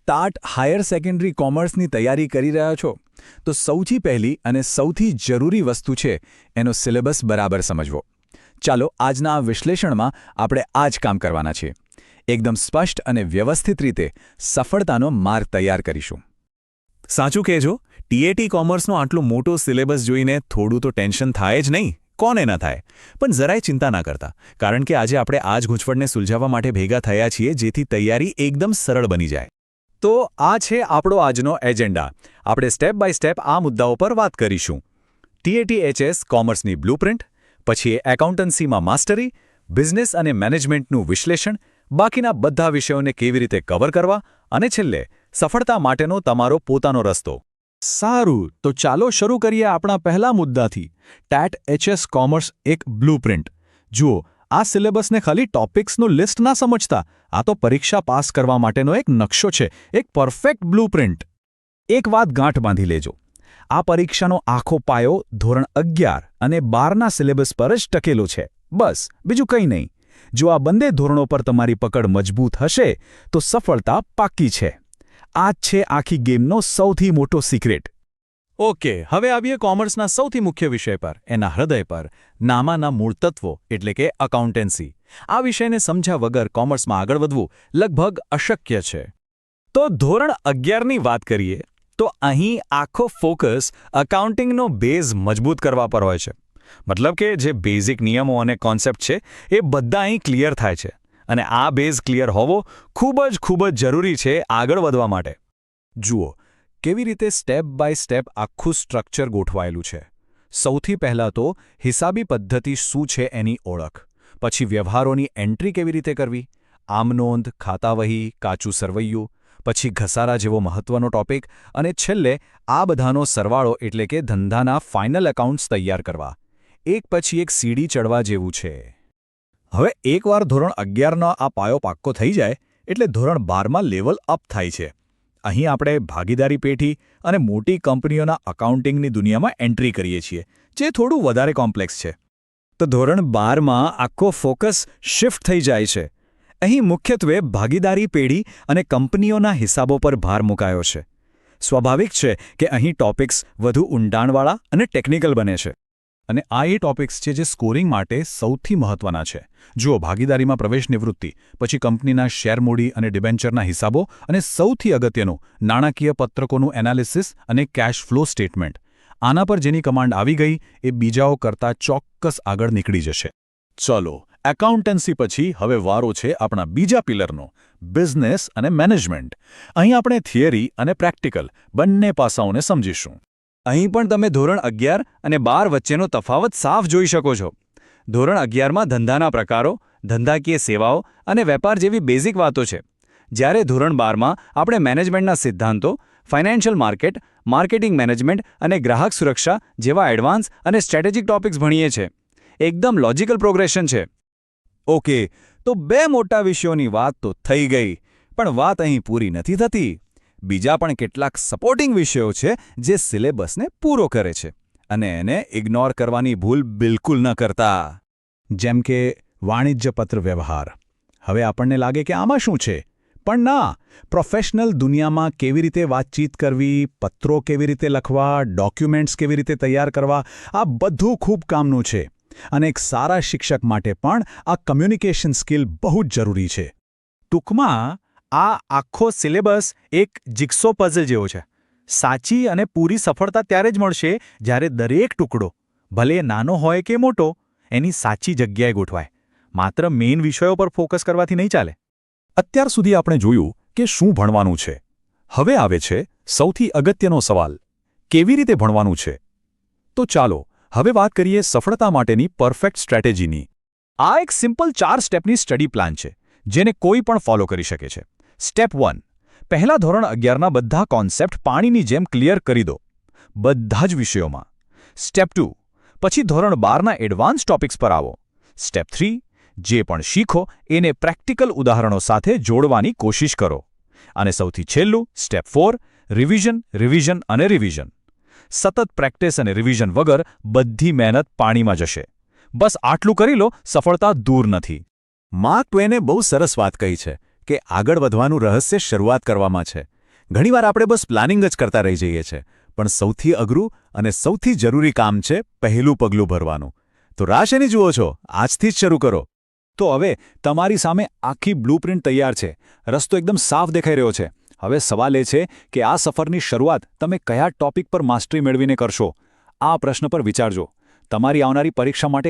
Start higher secondary કોમર્સની તૈયારી કરી રહ્યા છો તો સૌથી પહેલી અને સૌથી જરૂરી વસ્તુ છે એનો સિલેબસ બરાબર સમજવો. ચાલો આજના આ વિશ્લેષણમાં આપણે આ જ કામ કરવાના છીએ. એકદમ સ્પષ્ટ અને વ્યવસ્થિત રીતે સફળતાનો માર્ગ તૈયાર કરીશું. સાચું કહેજો, ટીએટી કોમર્સનો આટલો મોટો સિલેબસ જોઈને થોડું તો ટેન્શન થાય જ નહીં, કોને ન થાય. પણ જરાય ચિંતા ના કરતા, કારણ કે આજે આપણે આ જ ગૂંચવણને સુલઝાવવા માટે ભેગા થયા છીએ, જેથી તૈયારી એકદમ સરળ બની જાય. તો આ છે આપણો આજનો એજન્ડા. આપણે સ્ટેપ બાય સ્ટેપ આ મુદ્દાઓ પર વાત કરીશું. ટીએટીએચએસ કોમર્સની બ્લુપ્રિન્ટ, પછી એકાઉન્ટન્સીમાં માસ્ટરી, બિઝનેસ અને મેનેજમેન્ટનું વિશ્લેષણ, બાકીના બધા વિષયોને કેવી રીતે કવર કરવા, અને છેલ્લે સફળતા માટેનો તમારો પોતાનો રસ્તો. સારું, તો ચાલો શરૂ કરીએ આપણા પહેલા મુદ્દાથી. ટેટ એચએસ કોમર્સ એક બ્લુપ્રિન્ટ. જુઓ, આ સિલેબસને ખાલી ટોપિક્સનું લિસ્ટ ના સમજતા, આ તો પરીક્ષા પાસ કરવા માટેનો એક નકશો છે, એક પરફેક્ટ બ્લુપ્રિન્ટ. એક વાત ગાંઠ બાંધી લેજો, આ પરીક્ષાનો આખો પાયો ધોરણ 11 અને 12ના સિલેબસ પર જ ટકેલો છે. બસ, બીજું કંઈ નહીં. જો આ બંને ધોરણો પર તમારી પકડ મજબૂત હશે તો સફળતા પાક્કી છે. આ જ છે આખી ગેમનો સૌથી મોટો સિક્રેટ. ઓકે, હવે આવીએ કોમર્સના સૌથી મુખ્ય વિષય પર, એના હૃદય પર, નામાના મૂળ તત્વો એટલે કે અકાઉન્ટન્સી. આ વિષયને સમજ્યા વગર કોમર્સમાં આગળ વધવું લગભગ અશક્ય છે. તો ધોરણ 11ની વાત કરીએ તો અહીં આખો ફોકસ અકાઉન્ટિંગનો બેઝ મજબૂત કરવા પર હોય છે. મતલબ કે જે બેઝિક નિયમો અને કોન્સેપ્ટ છે એ બધા અહીં ક્લિયર થાય છે. અને આ બેઝ ક્લિયર હોવો ખૂબ જ જરૂરી છે આગળ વધવા માટે. જુઓ કેવી રીતે સ્ટેપ બાય સ્ટેપ આખું સ્ટ્રક્ચર ગોઠવાયેલું છે. સૌથી પહેલાં તો હિસાબી પદ્ધતિ શું છે એની ઓળખ, પછી વ્યવહારોની એન્ટ્રી કેવી રીતે કરવી, આમનોંધ, ખાતાવહી, કાચું સરવૈયું, પછી ઘસારા જેવો મહત્વનો ટોપિક, અને છેલ્લે આ બધાનો સરવાળો એટલે કે ધંધાના ફાઇનલ એકાઉન્ટ્સ તૈયાર કરવા. એક પછી એક સીડી ચડવા જેવું છે. હવે એકવાર ધોરણ 11નો આ પાયો પાક્કો થઈ જાય એટલે ધોરણ 12માં લેવલ અપ થાય છે. અહીં આપણે ભાગીદારી પેઢી અને મોટી કંપનીઓના અકાઉન્ટિંગની દુનિયામાં એન્ટ્રી કરીએ છીએ, જે થોડું વધારે કોમ્પ્લેક્સ છે. તો ધોરણ 12માં આખો ફોકસ શિફ્ટ થઈ જાય છે. અહીં મુખ્યત્વે ભાગીદારી પેઢી અને કંપનીઓના હિસાબો પર ભાર મુકાયો છે. સ્વાભાવિક છે કે અહીં ટોપિક્સ વધુ ઊંડાણવાળા અને ટેકનિકલ બને છે. અને આ એ ટોપિક્સ છે જે સ્કોરિંગ માટે સૌથી મહત્વના છે. જુઓ, ભાગીદારીમાં પ્રવેશ નિવૃત્તિ, પછી કંપનીના શેર મૂડી અને ડિબેન્ચરના હિસાબો, અને સૌથી અગત્યનું નાણાકીય પત્રકોનું એનાલિસિસ અને કેશ ફ્લો સ્ટેટમેન્ટ. આના પર જેની કમાન્ડ આવી ગઈ એ બીજાઓ કરતાં ચોક્કસ આગળ નીકળી જશે. ચલો, એકાઉન્ટન્સી પછી હવે વારો છે આપણા બીજા પિલરનો, બિઝનેસ અને મેનેજમેન્ટ. અહીં આપણે થિયરી અને પ્રેક્ટિકલ બંને પાસાઓને સમજીશું. અહીં પણ તમે ધોરણ 11 અને 12 વચ્ચેનો તફાવત સાફ જોઈ શકો છો. ધોરણ 11માં ધંધાના પ્રકારો, ધંધાકીય સેવાઓ અને વેપાર જેવી બેઝિક વાતો છે. જ્યારે ધોરણ 12માં આપણે મેનેજમેન્ટના સિદ્ધાંતો, ફાઇનાન્શિયલ માર્કેટ, માર્કેટિંગ મેનેજમેન્ટ અને ગ્રાહક સુરક્ષા જેવા એડવાન્સ અને સ્ટ્રેટેજિક ટોપિક્સ ભણીએ છીએ. એકદમ લોજિકલ પ્રોગ્રેશન છે. ઓકે, તો બે મોટા વિષયોની વાત તો થઈ ગઈ, પણ વાત અહીં પૂરી નથી થતી. બીજા પણ કેટલાક સપોર્ટિંગ વિષયો છે જે સિલેબસને પૂરો કરે છે, અને એને ઇગ્નોર કરવાની ભૂલ બિલકુલ ન કરતા. જેમ કે વાણિજ્ય પત્ર વ્યવહાર. હવે આપણને લાગે કે આમાં શું છે, પણ ના, પ્રોફેશનલ દુનિયામાં કેવી રીતે વાતચીત કરવી, પત્રો કેવી રીતે લખવા, ડોક્યુમેન્ટ્સ કેવી રીતે તૈયાર કરવા, આ બધું ખૂબ કામનું છે. અને એક સારા શિક્ષક માટે પણ આ કમ્યુનિકેશન સ્કિલ બહુ જ જરૂરી છે. ટૂંકમાં આ આખો સિલેબસ એક જિગ્સો પઝલ જેવો છે. સાચી અને પૂરી સફળતા ત્યારે જ મળશે જ્યારે દરેક ટુકડો, ભલે નાનો હોય કે મોટો, એની સાચી જગ્યાએ ગોઠવાય. માત્ર મેઇન વિષયો પર ફોકસ કરવાથી નહીં ચાલે. અત્યાર સુધી આપણે જોયું કે શું ભણવાનું છે. હવે આવે છે સૌથી અગત્યનો સવાલ, કેવી રીતે ભણવાનું છે. તો ચાલો હવે વાત કરીએ સફળતા માટેની પરફેક્ટ સ્ટ્રેટેજીની. આ એક સિમ્પલ 4 સ્ટેપની સ્ટડી પ્લાન છે, જેને કોઈ પણ ફોલો કરી શકે છે. સ્ટેપ 1, પહેલા ધોરણ 11ના બધા કોન્સેપ્ટ પાણીની જેમ ક્લિયર કરી દો, બધા જ વિષયોમાં. સ્ટેપ 2, પછી ધોરણ 12ના એડવાન્સ ટોપિક્સ પર આવો. સ્ટેપ 3, જે પણ શીખો એને પ્રેક્ટિકલ ઉદાહરણો સાથે જોડવાની કોશિશ કરો. અને સૌથી છેલ્લું સ્ટેપ 4, રિવિઝન, રિવિઝન અને રિવિઝન. સતત પ્રેક્ટિસ અને રિવિઝન વગર બધી મહેનત પાણીમાં જશે. બસ આટલું કરી લો, સફળતા દૂર નથી. માર્ક ટ્વેને બહુ સરસ વાત કહી છે કે આગળ વધવાનું રહસ્ય શરૂઆત કરવામાં છે. ઘણીવાર આપણે બસ પ્લાનિંગ જ કરતા રહી જઈએ છીએ, પણ સૌથી અઘરું અને સૌથી જરૂરી કામ છે પહેલું પગલું ભરવાનું. તો રાહ શેની જુઓ છો? આજથી જ શરૂ કરો. તો હવે તમારી સામે આખી બ્લુપ્રિન્ટ તૈયાર છે, રસ્તો એકદમ સાફ દેખાઈ રહ્યો છે. હવે સવાલ એ છે કે આ સફરની શરૂઆત તમે કયા ટોપિક પર માસ્ટરી મેળવીને કરશો? આ પ્રશ્ન પર વિચારજો. તમારી આવનારી પરીક્ષા માટે